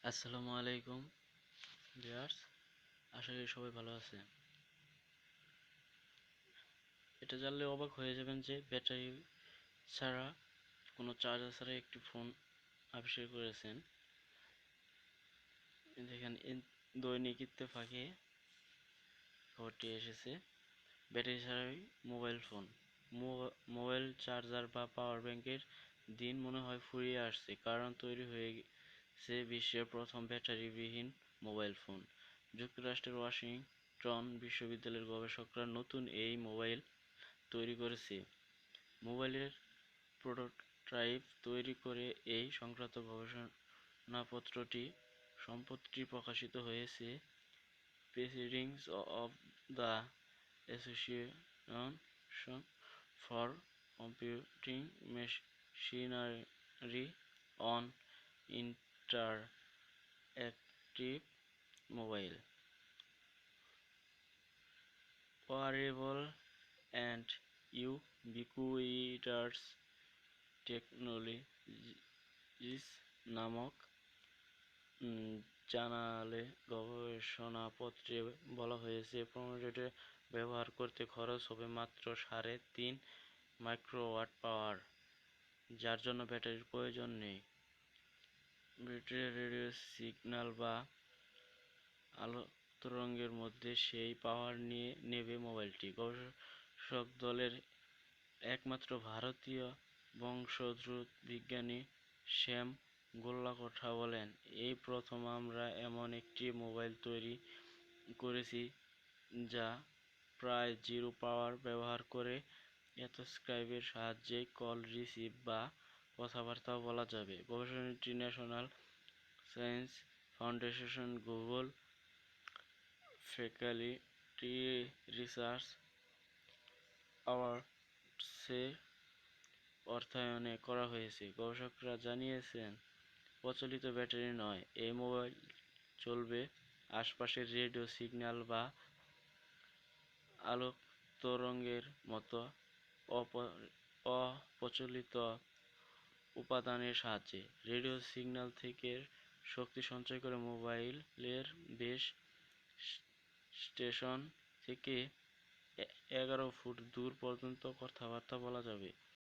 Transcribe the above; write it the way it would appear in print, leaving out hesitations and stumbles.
আসসালামু আলাইকুম ভিউয়ার্স, আশা করি সবাই ভালো আছে। এটা জানলে অবাক হয়ে যাবেন যে ব্যাটারি ছাড়া কোনো চার্জার ছাড়া একটি ফোন আবিষ্কার করেছেন। দেখেন দৈনিক ইত্তেফাকে খবরটি এসেছে, ব্যাটারি ছাড়াই মোবাইল ফোন। মোবাইল চার্জার বা পাওয়ার ব্যাংকের দিন মনে হয় ফুরিয়ে আসছে, কারণ তৈরি হয়েছে বিশ্বের প্রথম ব্যাটারিবিহীন মোবাইল ফোন। যুক্তরাষ্ট্রের ওয়াশিংটন বিশ্ববিদ্যালয়ের গবেষকরা নতুন এই মোবাইল তৈরি করেছে। মোবাইলের প্রোটোটাইপ তৈরি করে এই সংক্রান্ত গবেষণাপত্রটি সম্প্রতি প্রকাশিত হয়েছে proceedings of the association for computing machinery on interactive mobile wearable and ubiquitous technologies নামক জার্নালে গবেষণাপত্রে বলা হয়েছে, প্রোটোটাইপে ব্যবহার করতে খরচ হবে মাত্র 3.5 মাইক্রোওয়াট পাওয়ার, যার জন্য ব্যাটারির প্রয়োজন নেই। ব্যাটারি রেডিও সিগন্যাল বা আলোকতরঙ্গের মধ্যে সেই পাওয়ার নিয়ে নেবে মোবাইলটি। গবেষক দলের একমাত্র ভারতীয় বংশোদ্ভূত বিজ্ঞানী শ্যাম গোল্লাকোঠা বলেন, এই প্রথম আমরা এমন একটি মোবাইল তৈরি করেছি যা প্রায় জিরো পাওয়ার ব্যবহার করে স্কাইপের সাহায্যে কল রিসিভ বা কথাবার্তাও বলা যাবে। গবেষণাটি national science foundation, Google, faculty research অ্যাওয়ার্ডসের অর্থায়নে করা হয়েছে। গবেষকরা জানিয়েছেন, প্রচলিত ব্যাটারি নয়, এই মোবাইল চলবে আশপাশের রেডিও সিগন্যাল বা আলোকতরঙ্গের মতো অপ্রচলিত উপাদানের সাহায্যে। রেডিও সিগন্যাল থেকে শক্তি সঞ্চয় করে মোবাইলের বেস স্টেশন থেকে 11 ফুট দূর পর্যন্ত কথাবার্তা বলা যাবে।